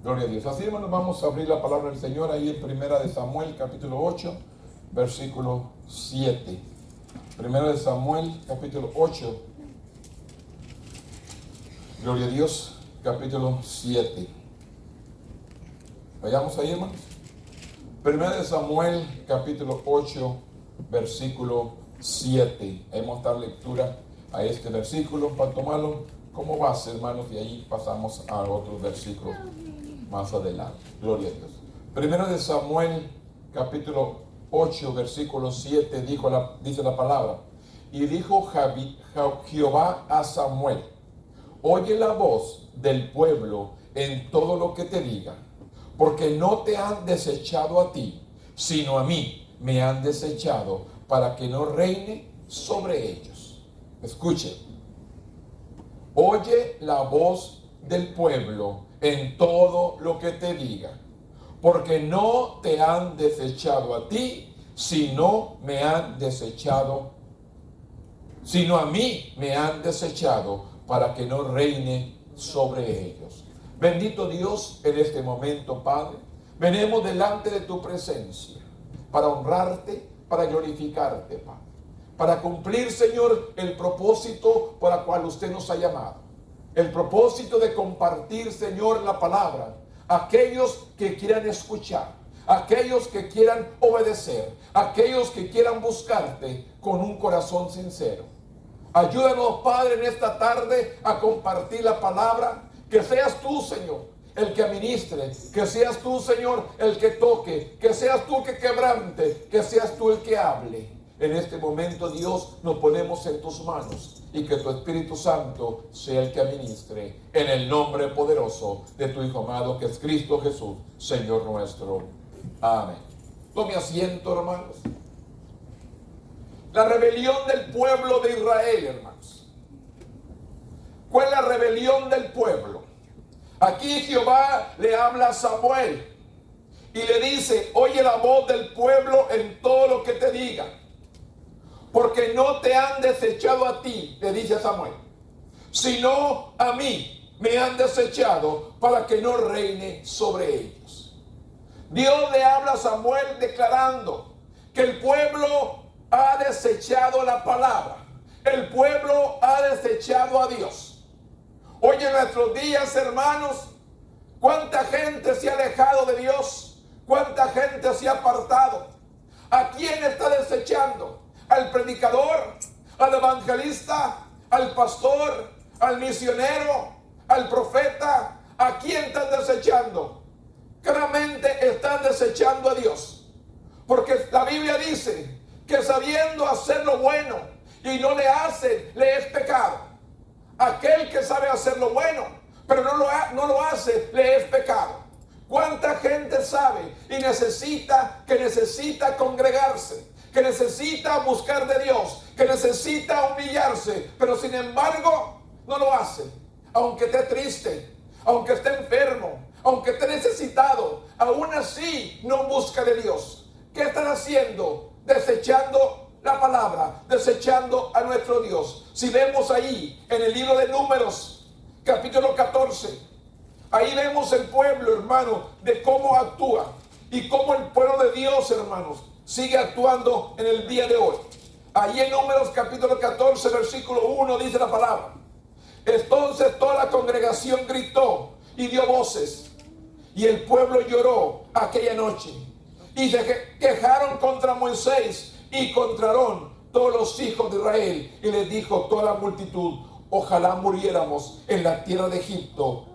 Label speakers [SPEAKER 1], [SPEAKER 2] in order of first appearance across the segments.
[SPEAKER 1] Gloria a Dios. Así, hermanos, vamos a abrir la palabra del Señor ahí en Primera de Samuel, capítulo 8, versículo 7. Primera de Samuel, capítulo 8. Gloria a Dios, capítulo 7. Vayamos ahí, hermanos. Primera de Samuel, capítulo 8, versículo 7. Hemos dado lectura a este versículo para tomarlo como base, hermanos, y ahí pasamos a otros versículos más adelante. Gloria a Dios. Primera de Samuel, capítulo 8, versículo 7, dice la palabra. Y dijo Jehová a Samuel: oye la voz del pueblo en todo lo que te diga, porque no te han desechado a ti, sino a mí me han desechado, para que no reine sobre ellos. Escuchen. Oye la voz del pueblo en todo lo que te diga, porque no te han desechado a ti, sino me han desechado, sino a mí me han desechado, para que no reine sobre ellos. Bendito Dios, en este momento, Padre, venimos delante de tu presencia para honrarte, para glorificarte, Padre, para cumplir, Señor, el propósito por el cual usted nos ha llamado. El propósito de compartir, Señor, la palabra a aquellos que quieran escuchar, a aquellos que quieran obedecer, a aquellos que quieran buscarte con un corazón sincero. Ayúdanos, Padre, en esta tarde a compartir la palabra. Que seas tú, Señor, el que administre, que seas tú, Señor, el que toque, que seas tú el que quebrante, que seas tú el que hable. En este momento, Dios, nos ponemos en tus manos y que tu Espíritu Santo sea el que administre, en el nombre poderoso de tu Hijo amado, que es Cristo Jesús, Señor nuestro. Amén. Tome asiento, hermanos. La rebelión del pueblo de Israel, hermanos. ¿Cuál es la rebelión del pueblo? Aquí Jehová le habla a Samuel y le dice: oye la voz del pueblo en todo lo que te diga, porque no te han desechado a ti, le dice a Samuel, sino a mí me han desechado, para que no reine sobre ellos. Dios le habla a Samuel declarando que el pueblo ha desechado la palabra. El pueblo ha desechado a Dios. Hoy en nuestros días, hermanos, cuánta gente se ha alejado de Dios, cuánta gente se ha apartado. ¿A quién está desechando? ¿Al predicador? ¿Al evangelista? ¿Al pastor? ¿Al misionero? ¿Al profeta? ¿A quién están desechando? Claramente están desechando a Dios, porque la Biblia dice que sabiendo hacer lo bueno y no le hacen, le es pecado. Aquel que sabe hacer lo bueno, pero no lo hace, le es pecado. ¿Cuánta gente sabe y necesita congregarse, que necesita buscar de Dios, que necesita humillarse, pero sin embargo no lo hace? Aunque esté triste, aunque esté enfermo, aunque esté necesitado, aún así no busca de Dios. ¿Qué están haciendo? Desechando la palabra, desechando a nuestro Dios. Si vemos ahí en el libro de Números, capítulo 14, ahí vemos el pueblo, hermano, de cómo actúa y cómo el pueblo de Dios, hermanos, sigue actuando en el día de hoy. Ahí en Números capítulo 14, versículo 1 dice la palabra: entonces toda la congregación gritó y dio voces, y el pueblo lloró aquella noche, y se quejaron contra Moisés y contra Aarón todos los hijos de Israel, y les dijo toda la multitud: ojalá muriéramos en la tierra de Egipto,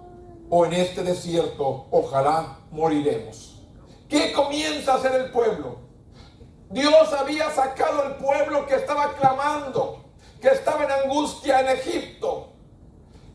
[SPEAKER 1] o en este desierto, ojalá moriremos. ¿Qué comienza a hacer el pueblo? Dios había sacado al pueblo que estaba clamando, que estaba en angustia en Egipto,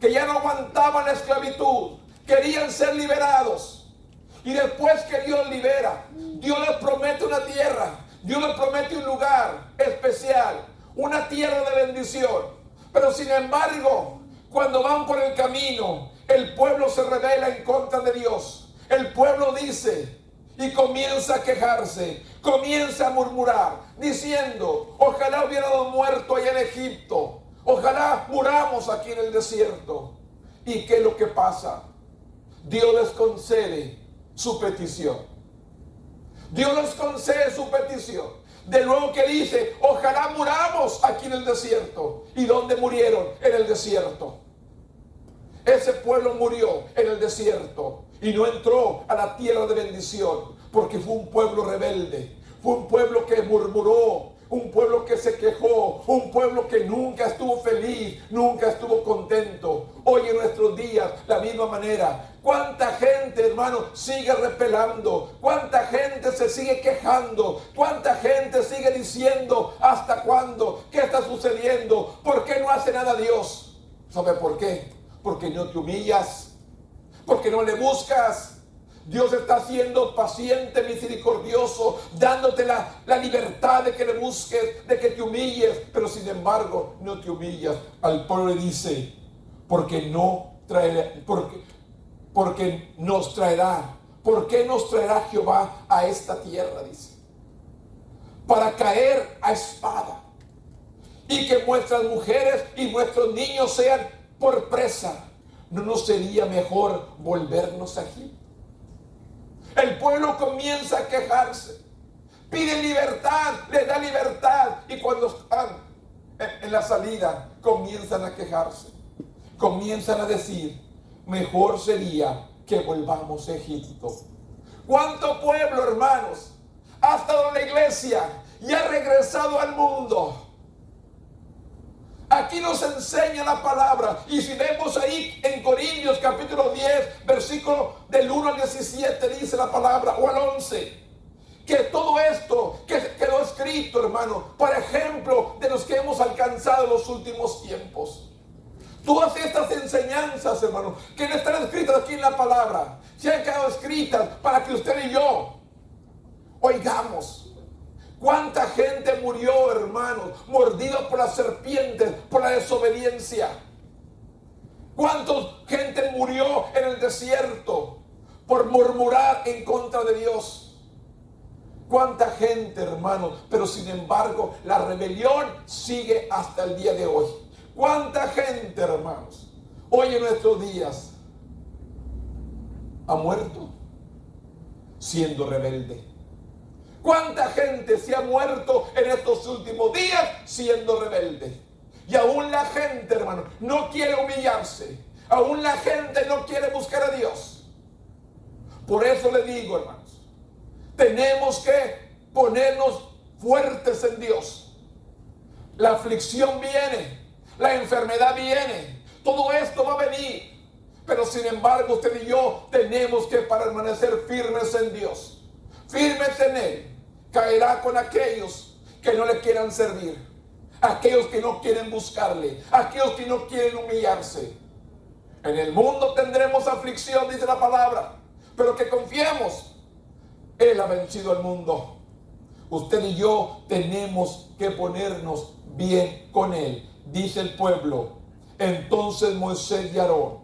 [SPEAKER 1] que ya no aguantaban la esclavitud, querían ser liberados. Y después que Dios libera, Dios les promete una tierra, Dios les promete un lugar especial, una tierra de bendición. Pero sin embargo, cuando van por el camino, el pueblo se rebela en contra de Dios. El pueblo dice y comienza a quejarse, comienza a murmurar, diciendo: ojalá hubiéramos muerto allá en Egipto, ojalá muramos aquí en el desierto. ¿Y qué es lo que pasa? Dios les concede su petición. Dios les concede su petición. De nuevo que dice, ojalá muramos aquí en el desierto. ¿Y dónde murieron? En el desierto. Ese pueblo murió en el desierto y no entró a la tierra de bendición porque fue un pueblo rebelde, fue un pueblo que murmuró, un pueblo que se quejó, un pueblo que nunca estuvo feliz, nunca estuvo contento. Hoy en nuestros días, la misma manera. ¿Cuánta gente, hermano, sigue repelando? ¿Cuánta gente se sigue quejando? ¿Cuánta gente sigue diciendo hasta cuándo? ¿Qué está sucediendo? ¿Por qué no hace nada Dios? ¿Sabe por qué? Porque no te humillas, porque no le buscas. Dios está siendo paciente, misericordioso, dándote la libertad de que le busques, de que te humilles, pero sin embargo no te humillas. Al pueblo le dice, porque nos traerá, ¿por qué nos traerá Jehová a esta tierra? Dice, para caer a espada y que nuestras mujeres y nuestros niños sean por presa. ¿No nos sería mejor volvernos a Egipto? El pueblo comienza a quejarse, pide libertad, le da libertad, y cuando están en la salida comienzan a quejarse, comienzan a decir, mejor sería que volvamos a Egipto. ¿Cuánto pueblo, hermanos, ha estado en la iglesia y ha regresado al mundo? Aquí nos enseña la palabra. Y si vemos ahí en Corintios capítulo 10, versículo del 1 al 17, dice la palabra, o al 11, que todo esto que quedó escrito, hermano, para ejemplo de los que hemos alcanzado en los últimos tiempos. Todas estas enseñanzas, hermano, que no están escritas aquí en la palabra, se han quedado escritas para que usted y yo oigamos. ¿Cuánta gente murió, hermanos, mordido por las serpientes, por la desobediencia? ¿Cuánta gente murió en el desierto por murmurar en contra de Dios? ¿Cuánta gente, hermanos? Pero sin embargo, la rebelión sigue hasta el día de hoy. ¿Cuánta gente, hermanos, hoy en nuestros días ha muerto siendo rebelde? ¿Cuánta gente se ha muerto en estos últimos días siendo rebelde? Y aún la gente, hermano, no quiere humillarse. Aún la gente no quiere buscar a Dios. Por eso le digo, hermanos, tenemos que ponernos fuertes en Dios. La aflicción viene, la enfermedad viene, todo esto va a venir. Pero sin embargo, usted y yo tenemos que permanecer firmes en Dios, firmes en Él. Caerá con aquellos que no le quieran servir, aquellos que no quieren buscarle, aquellos que no quieren humillarse. En el mundo tendremos aflicción, dice la palabra, pero que confiemos, Él ha vencido al mundo. Usted y yo tenemos que ponernos bien con Él. Dice el pueblo, entonces Moisés y Aarón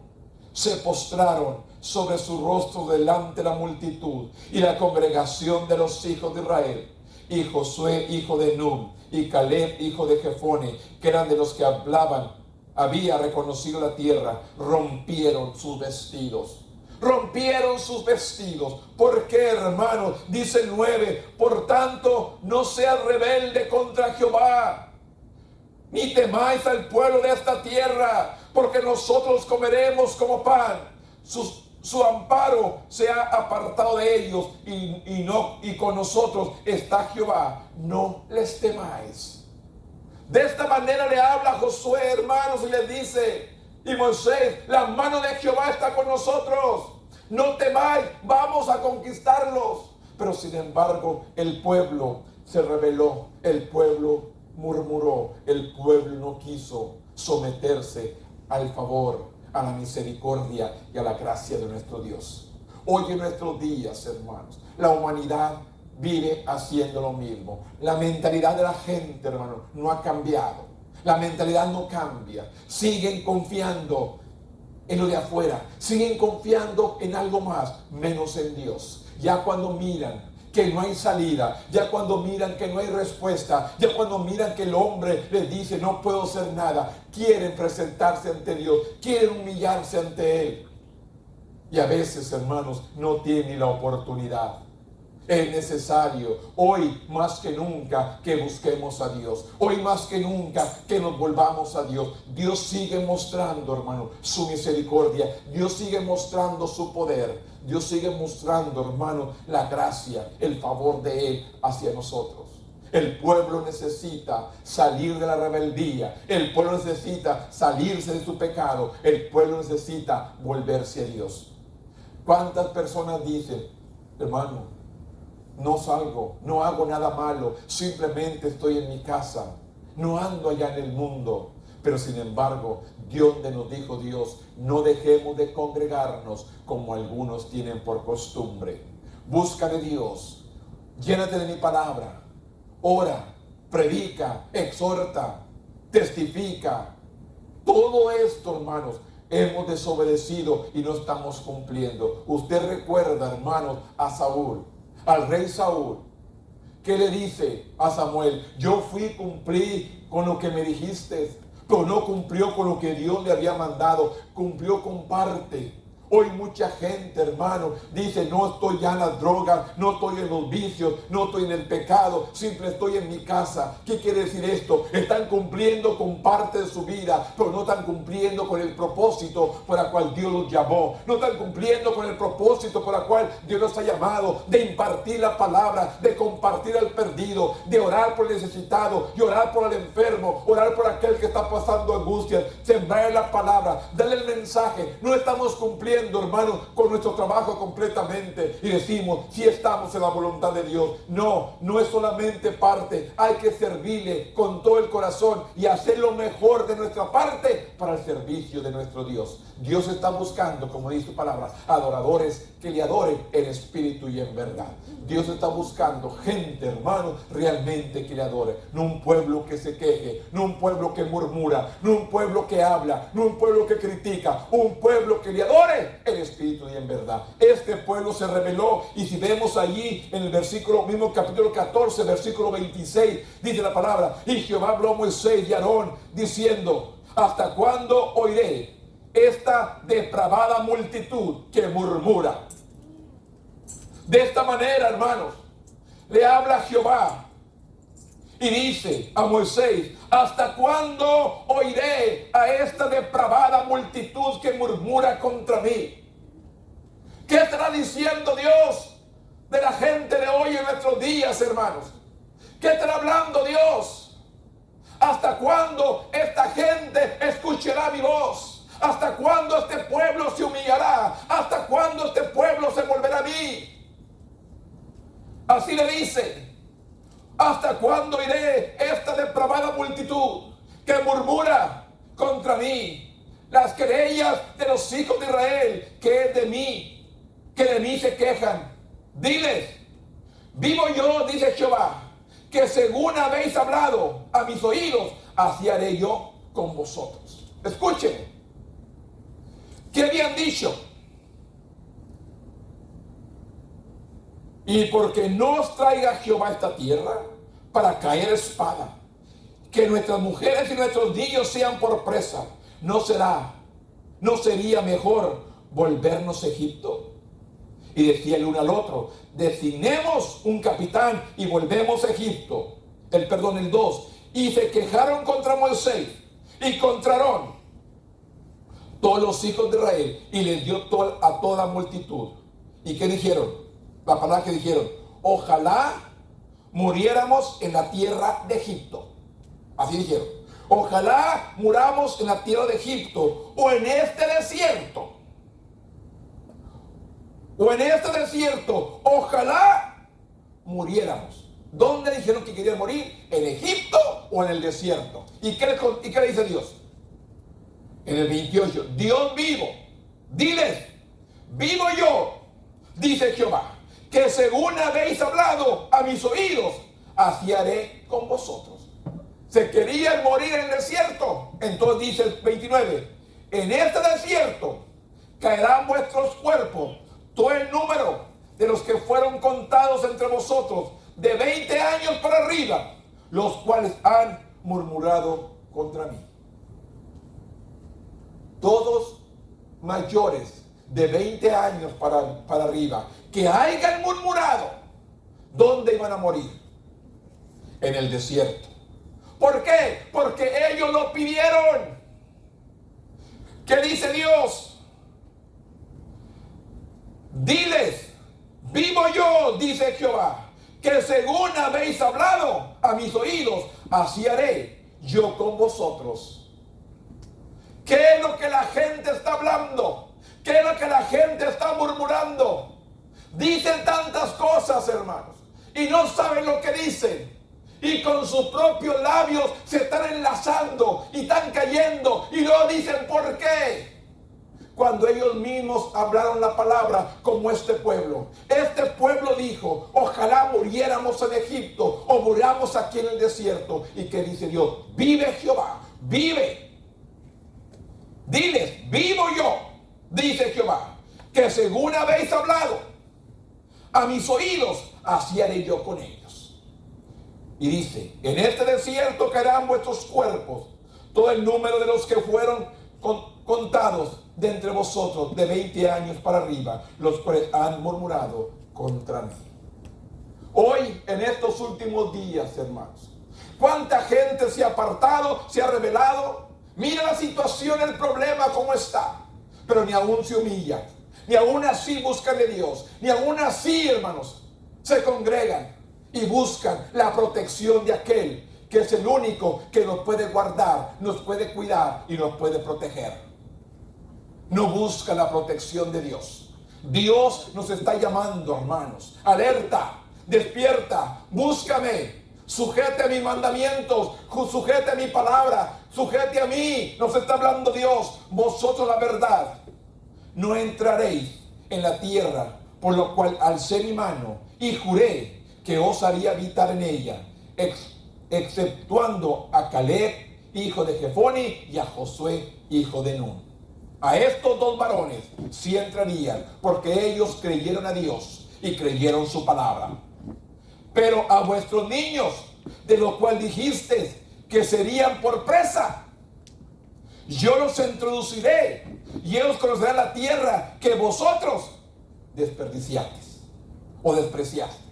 [SPEAKER 1] se postraron sobre su rostro delante de la multitud y la congregación de los hijos de Israel. Y Josué, hijo de Nun, y Caleb, hijo de Jefone, que eran de los que había reconocido la tierra, rompieron sus vestidos. Rompieron sus vestidos. ¿Por qué, hermanos? Dice el 9, por tanto, no seas rebelde contra Jehová, ni temáis al pueblo de esta tierra, porque nosotros comeremos como pan. Su amparo se ha apartado de ellos y con nosotros está Jehová. No les temáis. De esta manera le habla Josué, hermanos, y les dice, y Moisés, la mano de Jehová está con nosotros. No temáis, vamos a conquistarlos. Pero sin embargo, el pueblo se rebeló, el pueblo murmuró, el pueblo no quiso someterse al favor, a la misericordia y a la gracia de nuestro Dios. Hoy en nuestros días, hermanos, la humanidad vive haciendo lo mismo. La mentalidad de la gente, hermano, no ha cambiado. La mentalidad no cambia. Siguen confiando en lo de afuera. Siguen confiando en algo más, menos en Dios. Ya cuando miran que no hay salida, ya cuando miran que no hay respuesta, ya cuando miran que el hombre les dice no puedo hacer nada, quieren presentarse ante Dios, quieren humillarse ante Él. Y a veces, hermanos, no tiene la oportunidad. Es necesario hoy más que nunca que busquemos a Dios. Hoy más que nunca que nos volvamos a Dios. Dios sigue mostrando, hermano, su misericordia. Dios sigue mostrando su poder. Dios sigue mostrando, hermano, la gracia, el favor de Él hacia nosotros. El pueblo necesita salir de la rebeldía. El pueblo necesita salirse de su pecado. El pueblo necesita volverse a Dios. ¿Cuántas personas dicen, hermano, no salgo, no hago nada malo, simplemente estoy en mi casa, no ando allá en el mundo? Pero sin embargo, Dios nos dijo Dios, no dejemos de congregarnos como algunos tienen por costumbre. Busca de Dios, llénate de mi palabra, ora, predica, exhorta, testifica. Todo esto, hermanos, hemos desobedecido y no estamos cumpliendo. Usted recuerda, hermanos, a Saúl, al rey Saúl, que le dice a Samuel, yo fui y cumplí con lo que me dijiste, pero no cumplió con lo que Dios le había mandado, cumplió con parte. Hoy mucha gente, hermano, dice, no estoy ya en las drogas, no estoy en los vicios, no estoy en el pecado, simple estoy en mi casa. ¿Qué quiere decir esto? Están cumpliendo con parte de su vida, pero no están cumpliendo con el propósito por el cual Dios los llamó. No están cumpliendo con el propósito por el cual Dios los ha llamado, de impartir la palabra, de compartir al perdido, de orar por el necesitado, y orar por el enfermo, orar por aquel que está pasando angustia, sembrar la palabra, darle el mensaje. No estamos cumpliendo, hermano, con nuestro trabajo completamente y decimos, si estamos en la voluntad de Dios. No, no es solamente parte, hay que servirle con todo el corazón y hacer lo mejor de nuestra parte para el servicio de nuestro Dios. Dios está buscando, como dice su palabra, adoradores que le adoren en espíritu y en verdad. Dios está buscando gente, hermano, realmente que le adore. No un pueblo que se queje, no un pueblo que murmura, no un pueblo que habla, no un pueblo que critica, un pueblo que le adore en espíritu y en verdad. Este pueblo se rebeló, y si vemos allí en el versículo, mismo capítulo 14, versículo 26, dice la palabra, y Jehová habló a Moisés y a Aarón diciendo, ¿hasta cuándo oiré esta depravada multitud que murmura? De esta manera, hermanos, le habla Jehová y dice a Moisés, ¿hasta cuándo oiré a esta depravada multitud que murmura contra mí? ¿Qué estará diciendo Dios de la gente de hoy en nuestros días, hermanos? ¿Qué estará hablando Dios? ¿Hasta cuándo esta gente escuchará mi voz? ¿Hasta cuándo este pueblo se humillará? ¿Hasta cuándo este pueblo se volverá a mí? Así le dice, ¿hasta cuándo iré esta depravada multitud que murmura contra mí? Las querellas de los hijos de Israel, que es de mí, que de mí se quejan. Diles, vivo yo, dice Jehová, que según habéis hablado a mis oídos, así haré yo con vosotros. Escuchen, ¿qué habían dicho? Y porque no os traiga Jehová esta tierra para caer espada, que nuestras mujeres y nuestros niños sean por presa, ¿no sería mejor volvernos a Egipto? Y decía el uno al otro, designemos un capitán y volvemos a Egipto. El 2. Y se quejaron contra Moisés y contra Aarón todos los hijos de Israel, y les dio a toda multitud. ¿Y qué dijeron? La palabra que dijeron, ojalá muriéramos en la tierra de Egipto. Así dijeron, ojalá muramos en la tierra de Egipto, o en este desierto. O en este desierto, ojalá muriéramos. ¿Dónde dijeron que querían morir? ¿En Egipto o en el desierto? ¿Y qué le dice Dios? En el 28, Dios vivo, diles, vivo yo, dice Jehová, que según habéis hablado a mis oídos, así haré con vosotros. Se querían morir en el desierto. Entonces dice el 29, en este desierto caerán vuestros cuerpos, todo el número de los que fueron contados entre vosotros, de 20 años para arriba, los cuales han murmurado contra mí. Todos mayores de 20 años para arriba, que hayan murmurado, ¿dónde iban a morir? En el desierto. ¿Por qué? Porque ellos lo pidieron. ¿Qué dice Dios? Diles, vivo yo, dice Jehová, que según habéis hablado a mis oídos, así haré yo con vosotros. ¿Qué es lo que la gente está hablando? ¿Qué es lo que la gente está murmurando? Dicen tantas cosas, hermanos, y no saben lo que dicen. Y con sus propios labios se están enlazando y están cayendo y no dicen por qué. Cuando ellos mismos hablaron la palabra como este pueblo. Este pueblo dijo, ojalá muriéramos en Egipto o muramos aquí en el desierto. ¿Y qué dice Dios? Vive Jehová, vive. Diles, vivo yo, dice Jehová, que según habéis hablado a mis oídos, así haré yo con ellos. Y dice, en este desierto caerán vuestros cuerpos, todo el número de los que fueron contados de entre vosotros de 20 años para arriba, los cuales han murmurado contra mí. Hoy, en estos últimos días, hermanos, ¿cuánta gente se ha apartado, se ha rebelado? Mira la situación, el problema, cómo está. Pero ni aún se humillan, ni aún así buscan de Dios, ni aún así, hermanos, se congregan y buscan la protección de aquel que es el único que nos puede guardar, nos puede cuidar y nos puede proteger. No busca la protección de Dios. Dios nos está llamando, hermanos. Alerta, despierta, búscame. Sujete a mis mandamientos, sujete a mi palabra, sujete a mí. Nos está hablando Dios. Vosotros la verdad no entraréis en la tierra, por lo cual alcé mi mano y juré que os haría habitar en ella, exceptuando a Caleb, hijo de Jefoni, y a Josué, hijo de Nun. A estos dos varones sí entrarían, porque ellos creyeron a Dios y creyeron su palabra. Pero a vuestros niños, de los cuales dijiste que serían por presa, yo los introduciré y ellos conocerán la tierra que vosotros desperdiciasteis o despreciasteis.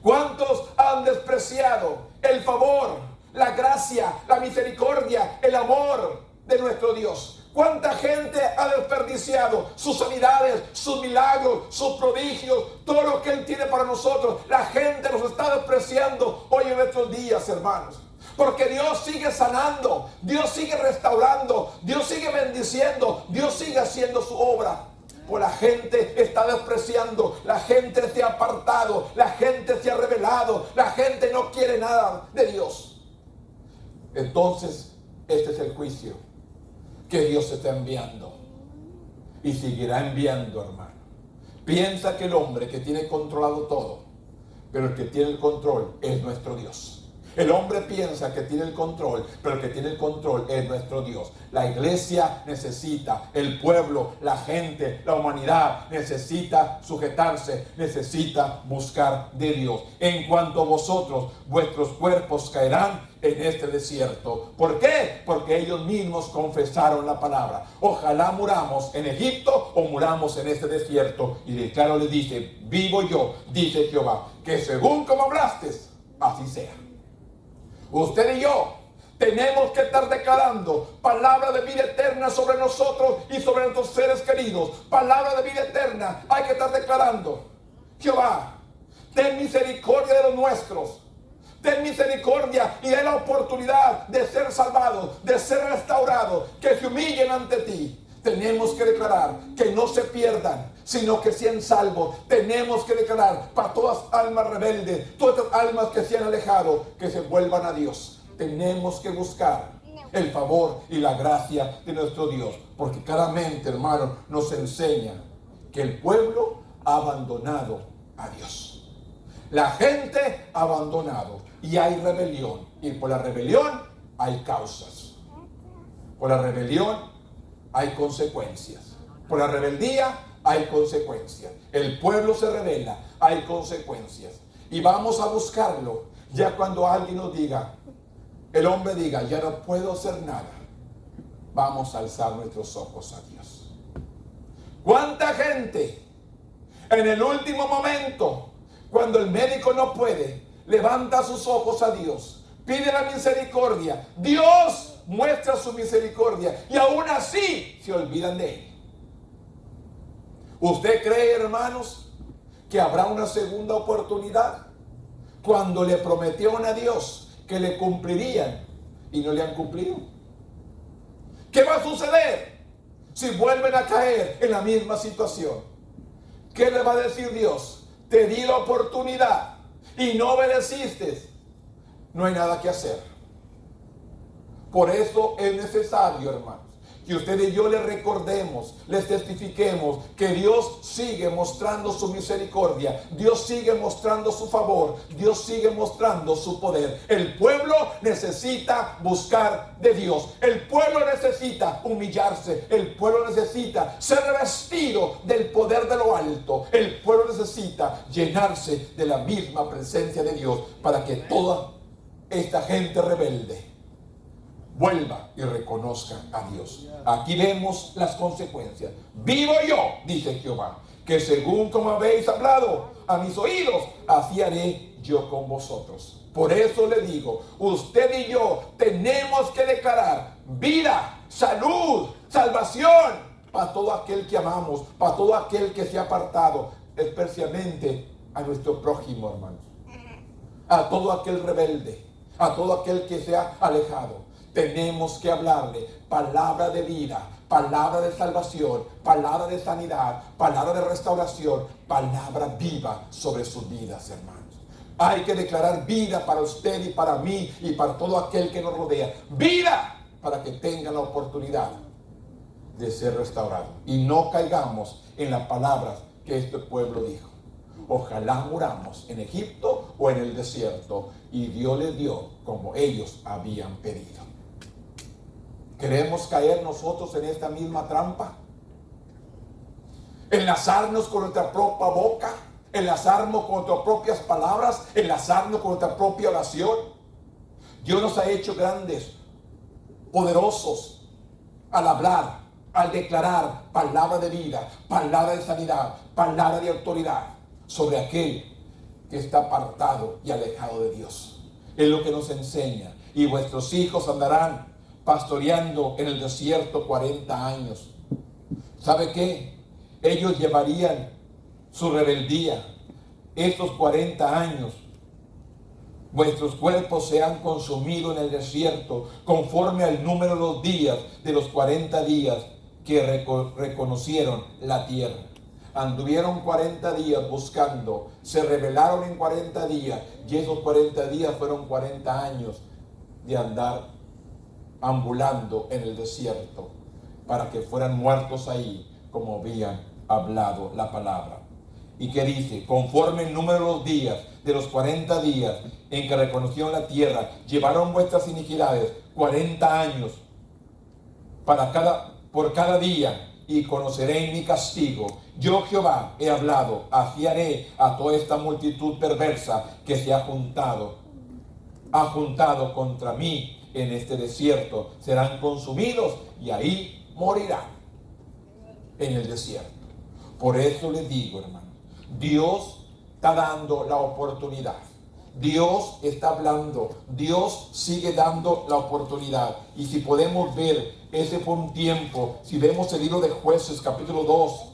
[SPEAKER 1] ¿Cuántos han despreciado el favor, la gracia, la misericordia, el amor de nuestro Dios? ¿Cuánta gente ha desperdiciado sus sanidades, sus milagros, sus prodigios, todo lo que Él tiene para nosotros? La gente nos está despreciando hoy en nuestros días, hermanos. Porque Dios sigue sanando, Dios sigue restaurando, Dios sigue bendiciendo, Dios sigue haciendo su obra. Pues la gente está despreciando, la gente se ha apartado, la gente se ha rebelado, la gente no quiere nada de Dios. Entonces, este es el juicio que Dios está enviando y seguirá enviando, hermano. Piensa que el hombre que tiene controlado todo, pero el que tiene el control es nuestro Dios. El hombre piensa que tiene el control, pero el que tiene el control es nuestro Dios. La iglesia necesita, el pueblo, la gente, la humanidad necesita sujetarse, necesita buscar de Dios. En cuanto a vosotros, vuestros cuerpos caerán en este desierto. ¿Por qué? Porque ellos mismos confesaron la palabra. Ojalá muramos en Egipto o muramos en este desierto. Y de claro le dice, vivo yo, dice Jehová, que según como hablaste, así sea. Usted y yo tenemos que estar declarando palabra de vida eterna sobre nosotros y sobre nuestros seres queridos. Palabra de vida eterna hay que estar declarando. Jehová, ten misericordia de los nuestros. Ten misericordia y den la oportunidad de ser salvados, de ser restaurados, que se humillen ante ti. Tenemos que declarar que no se pierdan, sino que sean salvos. Tenemos que declarar para todas almas rebeldes, todas almas que se han alejado, que se vuelvan a Dios. Tenemos que buscar el favor y la gracia de nuestro Dios, porque claramente, hermano, nos enseña que el pueblo ha abandonado a Dios. La gente ha abandonado y hay rebelión, y por la rebelión hay causas. Por la rebelión hay consecuencias. Por la rebeldía hay consecuencias. El pueblo se rebela, hay consecuencias. Y vamos a buscarlo ya cuando alguien nos diga, el hombre diga, ya no puedo hacer nada. Vamos a alzar nuestros ojos a Dios. ¿Cuánta gente en el último momento, cuando el médico no puede, levanta sus ojos a Dios, pide la misericordia, Dios muestra su misericordia y aún así se olvidan de Él? ¿Usted cree, hermanos, que habrá una segunda oportunidad cuando le prometieron a Dios que le cumplirían y no le han cumplido? ¿Qué va a suceder si vuelven a caer en la misma situación? ¿Qué le va a decir Dios? Te di la oportunidad y no obedeciste. No hay nada que hacer. Por eso es necesario, hermanos, que usted y yo le recordemos, les testifiquemos que Dios sigue mostrando su misericordia, Dios sigue mostrando su favor, Dios sigue mostrando su poder. El pueblo necesita buscar de Dios, el pueblo necesita humillarse, el pueblo necesita ser revestido del poder de lo alto, el pueblo necesita llenarse de la misma presencia de Dios para que toda esta gente rebelde vuelva y reconozca a Dios. Aquí vemos las consecuencias. Vivo yo, dice Jehová, que según como habéis hablado a mis oídos, así haré yo con vosotros. Por eso le digo, usted y yo tenemos que declarar vida, salud, salvación para todo aquel que amamos, para todo aquel que se ha apartado, especialmente a nuestro prójimo, hermanos, a todo aquel rebelde, a todo aquel que se ha alejado. Tenemos que hablarle palabra de vida, palabra de salvación, palabra de sanidad, palabra de restauración, palabra viva sobre sus vidas, hermanos. Hay que declarar vida para usted y para mí y para todo aquel que nos rodea. Vida para que tenga la oportunidad de ser restaurado. Y no caigamos en las palabras que este pueblo dijo. Ojalá muramos en Egipto o en el desierto. Y Dios les dio como ellos habían pedido. ¿Queremos caer nosotros en esta misma trampa? Enlazarnos con nuestra propia boca, enlazarnos con nuestras propias palabras, enlazarnos con nuestra propia oración. Dios nos ha hecho grandes, poderosos al hablar, al declarar palabra de vida, palabra de sanidad, palabra de autoridad sobre aquel que está apartado y alejado de Dios. Es lo que nos enseña. Y vuestros hijos andarán pastoreando en el desierto 40 años. ¿Sabe qué? Ellos llevarían su rebeldía. Estos 40 años, vuestros cuerpos se han consumido en el desierto conforme al número de los días de los 40 días que reconocieron la tierra. Anduvieron 40 días buscando, se rebelaron en 40 días y esos 40 días fueron 40 años de andar ambulando en el desierto para que fueran muertos ahí como habían hablado la palabra. ¿Y qué dice? Conforme el número de los días de los 40 días en que reconocieron la tierra, llevaron vuestras iniquidades 40 años por cada día, y conoceréis mi castigo. Yo Jehová he hablado, así haré a toda esta multitud perversa que se ha juntado contra mí en este desierto. Serán consumidos y ahí morirán en el desierto. Por eso les digo, hermano, Dios está dando la oportunidad. Dios está hablando, Dios sigue dando la oportunidad. Y si podemos ver, ese fue un tiempo. Si vemos el libro de Jueces capítulo 2,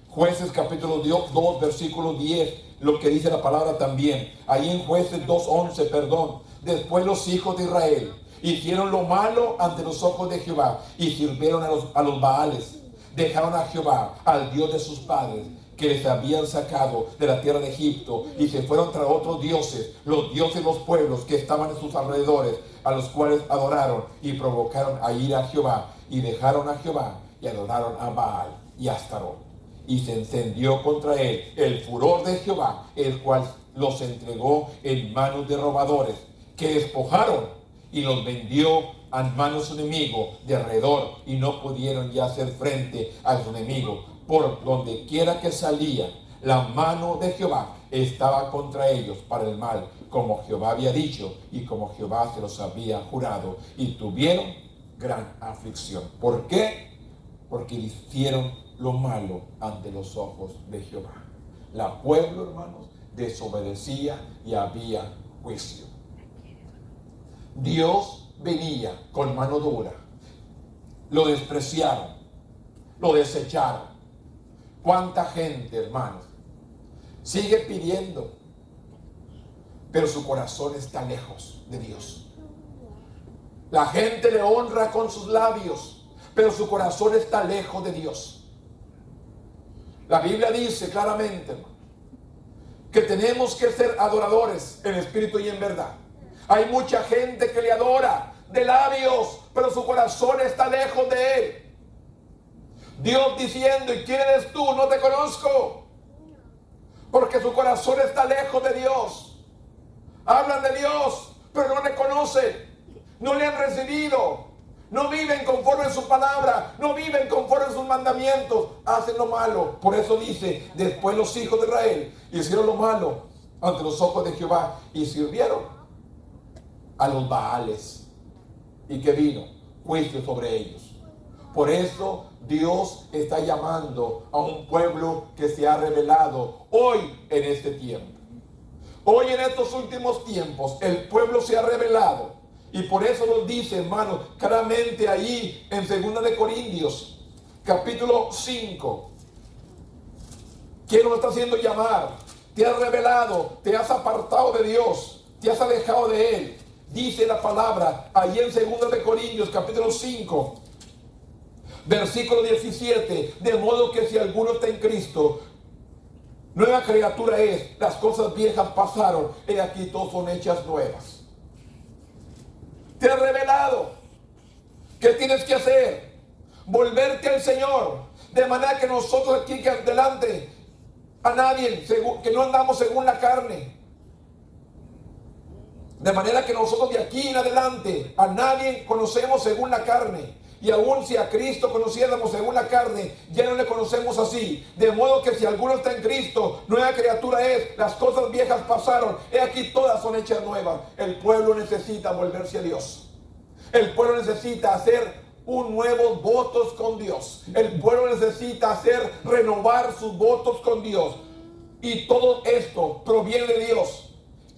[SPEAKER 1] Jueces capítulo 2 versículo 10, lo que dice la palabra también. Ahí en Jueces 2:11, perdón. Después los hijos de Israel hicieron lo malo ante los ojos de Jehová y sirvieron a los Baales. Dejaron a Jehová, al Dios de sus padres, que les habían sacado de la tierra de Egipto, y se fueron tras otros dioses, los dioses de los pueblos que estaban en sus alrededores, a los cuales adoraron y provocaron a ir a Jehová, y dejaron a Jehová y adoraron a Baal y a Astarot. Y se encendió contra él el furor de Jehová, el cual los entregó en manos de robadores, que despojaron y los vendió a manos de su enemigo de alrededor, y no pudieron ya hacer frente a su enemigo. Por donde quiera que salía, la mano de Jehová estaba contra ellos para el mal, como Jehová había dicho y como Jehová se los había jurado, y tuvieron gran aflicción. ¿Por qué? Porque hicieron lo malo ante los ojos de Jehová. La pueblo, hermanos, desobedecía y había juicio. Dios venía con mano dura. Lo despreciaron, lo desecharon. ¿Cuánta gente, hermanos, sigue pidiendo, pero su corazón está lejos de Dios? La gente le honra con sus labios, pero su corazón está lejos de Dios. La Biblia dice claramente, hermano, que tenemos que ser adoradores en espíritu y en verdad. Hay mucha gente que le adora de labios, pero su corazón está lejos de Él. Dios diciendo: ¿y quién eres tú? No te conozco. Porque su corazón está lejos de Dios. Hablan de Dios, pero no le conocen. No le han recibido. No viven conforme a su palabra. No viven conforme a sus mandamientos. Hacen lo malo. Por eso dice: después los hijos de Israel hicieron lo malo ante los ojos de Jehová y sirvieron a los Baales. ¿Y que vino? Juicio sobre ellos. Por eso Dios está llamando a un pueblo que se ha revelado hoy en este tiempo. Hoy en estos últimos tiempos el pueblo se ha revelado. Y por eso nos dice, hermanos, claramente ahí en 2 de Corintios, capítulo 5. ¿Quién nos está haciendo llamar? Te has revelado, te has apartado de Dios, te has alejado de Él. Dice la palabra ahí en 2 de Corintios, capítulo 5. Versículo 17, de modo que si alguno está en Cristo, nueva criatura es, las cosas viejas pasaron, he aquí todas son hechas nuevas. Te has revelado. ¿Qué tienes que hacer? Volverte al Señor, de manera que nosotros aquí que adelante a nadie, que no andamos según la carne. De manera que nosotros de aquí en adelante a nadie conocemos según la carne. Y aun si a Cristo conociéramos según la carne, ya no le conocemos así. De modo que si alguno está en Cristo, nueva criatura es, las cosas viejas pasaron, he aquí todas son hechas nuevas. El pueblo necesita volverse a Dios. El pueblo necesita hacer nuevos votos con Dios. El pueblo necesita renovar sus votos con Dios. Y todo esto proviene de Dios,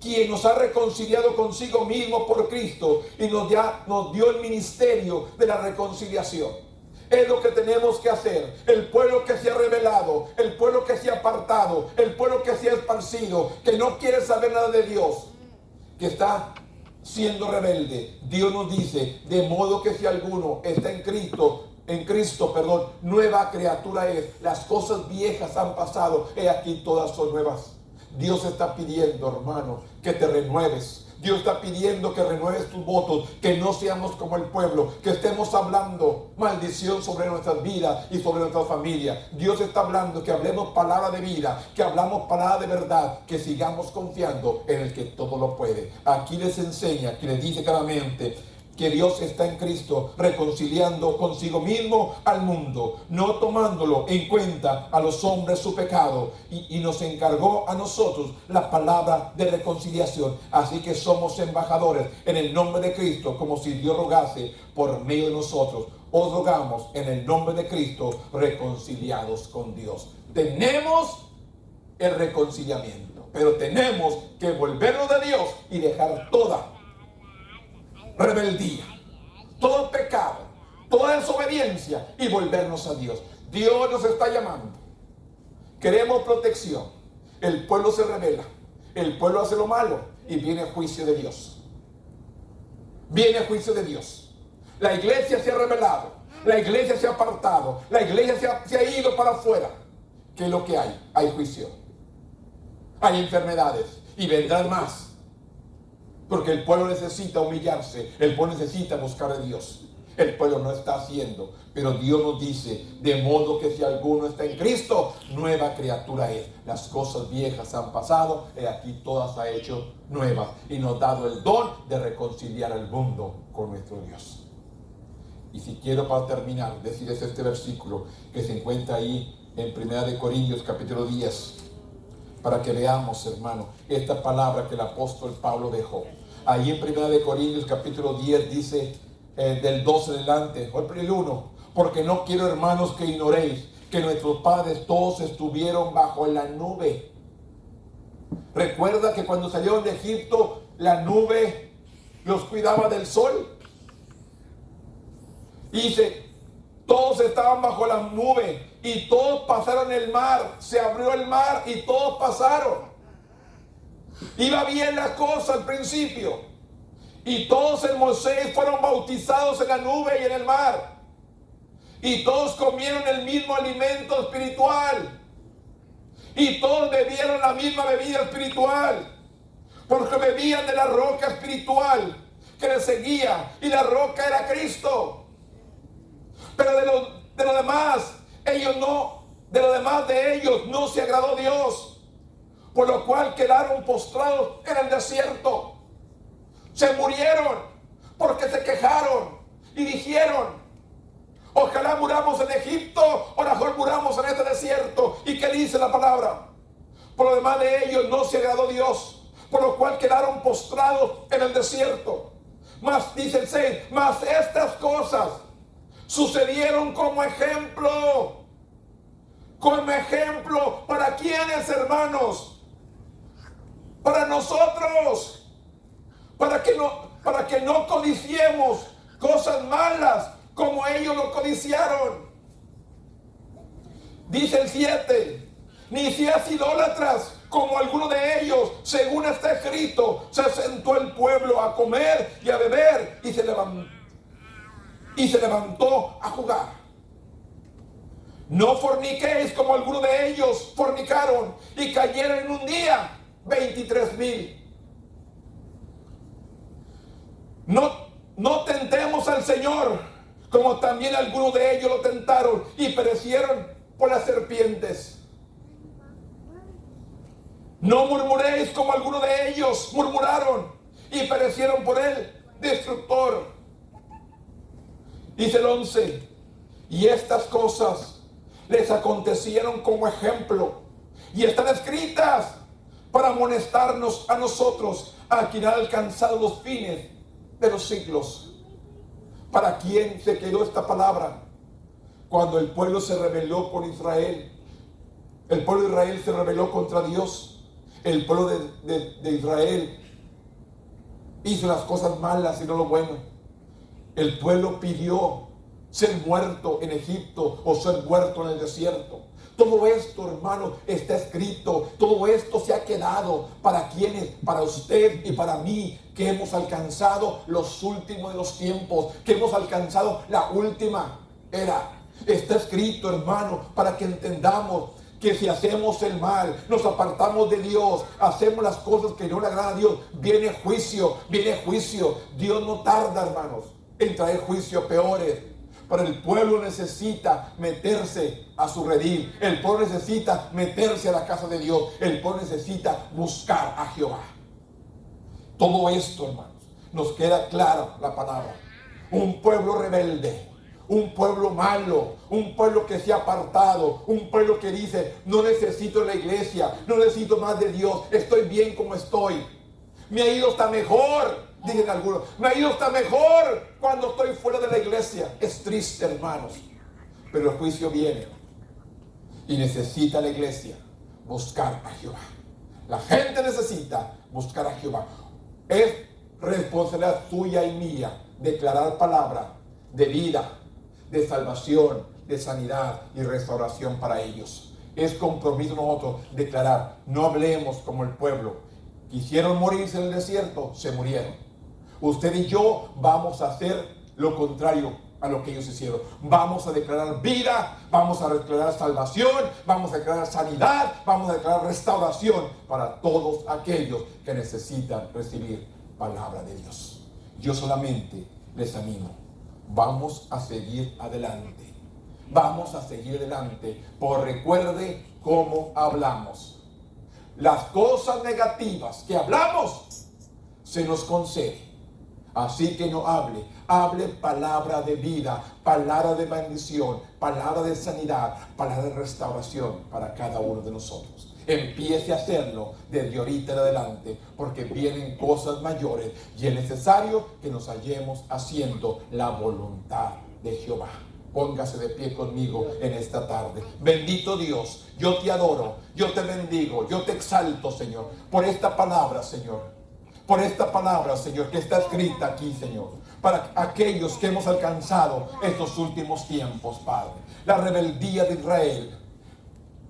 [SPEAKER 1] quien nos ha reconciliado consigo mismo por Cristo y nos dio el ministerio de la reconciliación. Es lo que tenemos que hacer. El pueblo que se ha revelado, el pueblo que se ha apartado, el pueblo que se ha esparcido, que no quiere saber nada de Dios, que está siendo rebelde. Dios nos dice: de modo que si alguno está en Cristo, nueva criatura es. Las cosas viejas han pasado, he aquí todas son nuevas. Dios está pidiendo, hermano, que te renueves. Dios está pidiendo que renueves tus votos, que no seamos como el pueblo, que estemos hablando maldición sobre nuestras vidas y sobre nuestras familias. Dios está hablando que hablemos palabra de vida, que hablamos palabra de verdad, que sigamos confiando en el que todo lo puede. Aquí les enseña, que les dice claramente que Dios está en Cristo reconciliando consigo mismo al mundo, no tomándolo en cuenta a los hombres su pecado, y nos encargó a nosotros la palabra de reconciliación. Así que somos embajadores en el nombre de Cristo, como si Dios rogase por medio de nosotros. Os rogamos en el nombre de Cristo, reconciliados con Dios. Tenemos el reconciliamiento, pero tenemos que volvernos de Dios y dejar toda rebeldía, todo pecado, toda desobediencia y volvernos a Dios. Dios nos está llamando. Queremos protección. El pueblo se rebela, el pueblo hace lo malo y viene juicio de Dios. Viene juicio de Dios. La iglesia se ha rebelado, la iglesia se ha apartado, la iglesia se ha ido para afuera. ¿Qué es lo que hay? Hay juicio, hay enfermedades y vendrán más. Porque el pueblo necesita humillarse, el pueblo necesita buscar a Dios. El pueblo no está haciendo, pero Dios nos dice: de modo que si alguno está en Cristo, nueva criatura es. Las cosas viejas han pasado, y aquí todas ha hecho nuevas. Y nos ha dado el don de reconciliar al mundo con nuestro Dios. Y si quiero, para terminar, decirles este versículo que se encuentra ahí en 1 de Corintios capítulo 10. Para que veamos, hermano, esta palabra que el apóstol Pablo dejó. Ahí en 1 de Corintios capítulo 10 dice, del 12 adelante, o el 1, porque no quiero, hermanos, que ignoréis que nuestros padres todos estuvieron bajo la nube. Recuerda que cuando salieron de Egipto, la nube los cuidaba del sol. Y dice, todos estaban bajo la nube y todos pasaron el mar. Se abrió el mar y todos pasaron. Iba bien la cosa al principio. Y todos en Moisés fueron bautizados en la nube y en el mar. Y todos comieron el mismo alimento espiritual. Y todos bebieron la misma bebida espiritual. Porque bebían de la roca espiritual que les seguía. Y la roca era Cristo. Pero de lo demás, de ellos no se agradó Dios. Por lo cual quedaron postrados en el desierto. Se murieron porque se quejaron y dijeron, ojalá muramos en Egipto o mejor muramos en este desierto. ¿Y qué dice la palabra? Por lo demás de ellos no se agradó Dios, por lo cual quedaron postrados en el desierto. Mas, dice el 6, mas estas cosas sucedieron como ejemplo. Como ejemplo, ¿para quiénes, hermanos? Para nosotros. Para que no codiciemos cosas malas como ellos lo codiciaron. Dice el 7, ni seas idólatras como alguno de ellos, según está escrito, se sentó el pueblo a comer y a beber y se levantó a jugar. No forniquéis como alguno de ellos fornicaron y cayeron en un día 23,000. No tentemos al Señor, como también algunos de ellos lo tentaron y perecieron por las serpientes. No murmuréis como algunos de ellos murmuraron y perecieron por el destructor. Dice el 11, y estas cosas les acontecieron como ejemplo y están escritas para amonestarnos a nosotros, a quien ha alcanzado los fines de los siglos. ¿Para quién se quedó esta palabra? Cuando el pueblo se rebeló con Israel. El pueblo de Israel se rebeló contra Dios. El pueblo de Israel hizo las cosas malas y no lo bueno. El pueblo pidió ser muerto en Egipto o ser muerto en el desierto. Todo esto, hermano, está escrito. Todo esto se ha quedado. ¿Para quiénes? Para usted y para mí, que hemos alcanzado los últimos de los tiempos, que hemos alcanzado la última era. Está escrito, hermano, para que entendamos que si hacemos el mal, nos apartamos de Dios, hacemos las cosas que no le agradan a Dios, viene juicio, viene juicio. Dios no tarda, hermanos, en traer juicio peores. Pero el pueblo necesita meterse a su redil. El pueblo necesita meterse a la casa de Dios. El pueblo necesita buscar a Jehová. Todo esto, hermanos, nos queda clara la palabra. Un pueblo rebelde, un pueblo malo, un pueblo que se ha apartado, un pueblo que dice, no necesito la iglesia, no necesito más de Dios, estoy bien como estoy. Me ha ido hasta mejor, dicen algunos, me ha ido hasta mejor cuando estoy fuera de la iglesia. Es triste, hermanos, pero el juicio viene y necesita la iglesia buscar a Jehová. La gente necesita buscar a Jehová. Es responsabilidad tuya y mía declarar palabra de vida, de salvación, de sanidad y restauración para ellos. Es compromiso nosotros declarar. No hablemos como el pueblo. Quisieron morirse en el desierto, se murieron. Usted y yo vamos a hacer lo contrario a lo que ellos hicieron. Vamos a declarar vida, vamos a declarar salvación, vamos a declarar sanidad, vamos a declarar restauración para todos aquellos que necesitan recibir palabra de Dios. Yo solamente les animo. Vamos a seguir adelante. Vamos a seguir adelante. Por recuerde cómo hablamos. Las cosas negativas que hablamos se nos concede. Así que no hable. Hable palabra de vida, palabra de bendición, palabra de sanidad, palabra de restauración para cada uno de nosotros. Empiece a hacerlo desde ahorita en adelante, porque vienen cosas mayores y es necesario que nos hallemos haciendo la voluntad de Jehová. Póngase de pie conmigo en esta tarde. Bendito Dios, yo te adoro, yo te bendigo, yo te exalto, Señor, por esta palabra, Señor. Por esta palabra, Señor, que está escrita aquí, Señor, para aquellos que hemos alcanzado estos últimos tiempos, Padre. La rebeldía de Israel,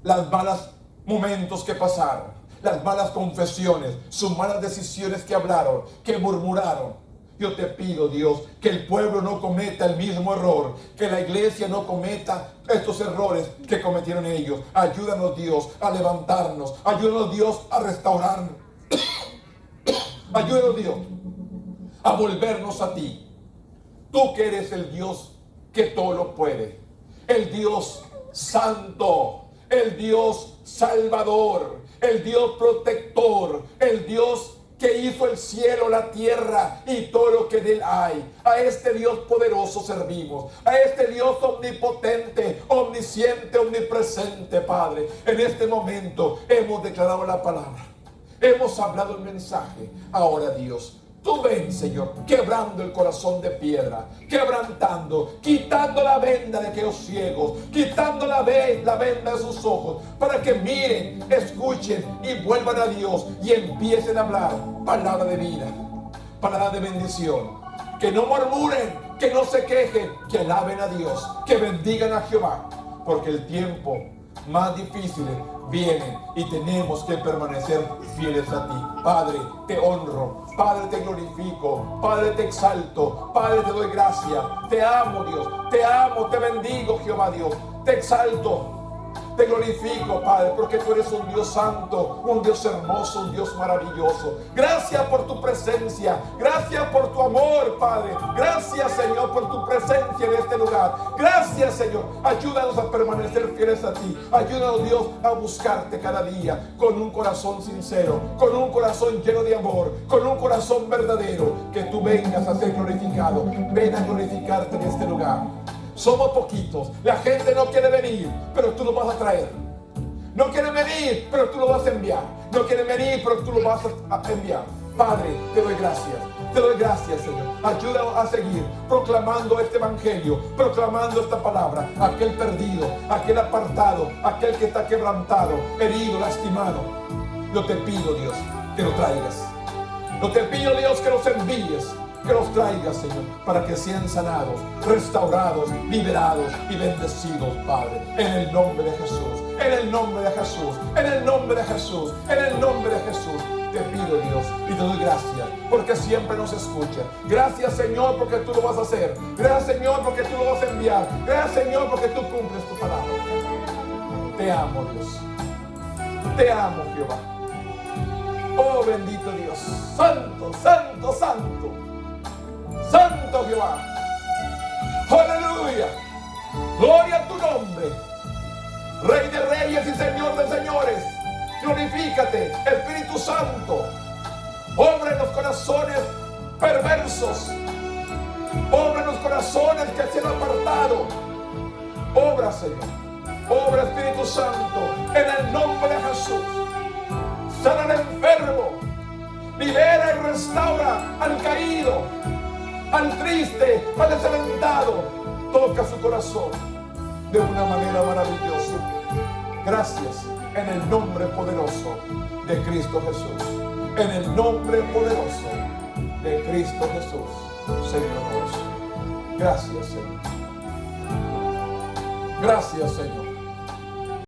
[SPEAKER 1] las malas momentos que pasaron, las malas confesiones, sus malas decisiones que hablaron, que murmuraron. Yo te pido, Dios, que el pueblo no cometa el mismo error, que la iglesia no cometa estos errores que cometieron ellos. Ayúdanos, Dios, a levantarnos. Ayúdanos, Dios, a restaurarnos. Ayúdanos, Dios, a volvernos a ti. Tú que eres el Dios que todo lo puede. El Dios santo, el Dios salvador, el Dios protector, el Dios que hizo el cielo, la tierra y todo lo que en él hay. A este Dios poderoso servimos. A este Dios omnipotente, omnisciente, omnipresente, Padre. En este momento hemos declarado la palabra. Hemos hablado el mensaje. Ahora, Dios, tú ven, Señor, quebrando el corazón de piedra, quebrantando, quitando la venda de aquellos ciegos, quitando la venda de sus ojos, para que miren, escuchen y vuelvan a Dios y empiecen a hablar palabra de vida, palabra de bendición. Que no murmuren, que no se quejen, que alaben a Dios, que bendigan a Jehová, porque el tiempo más difícil vienen y tenemos que permanecer fieles a ti. Padre, te honro, Padre, te glorifico, Padre, te exalto, Padre, te doy gracia. Te amo, Dios, te amo, te bendigo, Jehová Dios, te exalto, te glorifico, Padre, porque tú eres un Dios santo, un Dios hermoso, un Dios maravilloso. Gracias por tu presencia, gracias por tu amor, Padre. Gracias, Señor, por tu presencia en este lugar. Gracias, Señor. Ayúdanos a permanecer fieles a ti. Ayúdanos, Dios, a buscarte cada día con un corazón sincero, con un corazón lleno de amor, con un corazón verdadero. Que tú vengas a ser glorificado. Ven a glorificarte en este lugar. Somos poquitos, la gente no quiere venir, pero tú lo vas a traer. No quieren venir, pero tú lo vas a enviar. No quieren venir, pero tú lo vas a enviar. Padre, te doy gracias, Señor. Ayúdanos a seguir proclamando este evangelio, proclamando esta palabra. Aquel perdido, aquel apartado, aquel que está quebrantado, herido, lastimado. Yo te pido, Dios, que lo traigas. Yo te pido, Dios, que los envíes, que los traigas, Señor, para que sean sanados, restaurados, liberados y bendecidos, Padre, en el nombre de Jesús, en el nombre de Jesús, en el nombre de Jesús, en el nombre de Jesús. Te pido, Dios, y te doy gracias, porque siempre nos escuchas. Gracias, Señor, porque tú lo vas a hacer. Gracias, Señor, porque tú lo vas a enviar. Gracias, Señor, porque tú cumples tu palabra. Te amo, Dios. Te amo, Jehová. Oh, bendito Dios. Santo, santo, santo. Santo Jehová. Aleluya. Gloria a tu nombre. Rey de reyes y Señor de señores. Glorifícate, Espíritu Santo. Obra en los corazones perversos. Obra en los corazones que se han apartado. Obra, Señor. Obra, Espíritu Santo, en el nombre de Jesús. Sana al enfermo. Libera y restaura al caído, al triste, al desalentado. Toca su corazón de una manera maravillosa. Gracias en el nombre poderoso de Cristo Jesús. En el nombre poderoso de Cristo Jesús, Señor nuestro. Gracias, Señor. Gracias, Señor.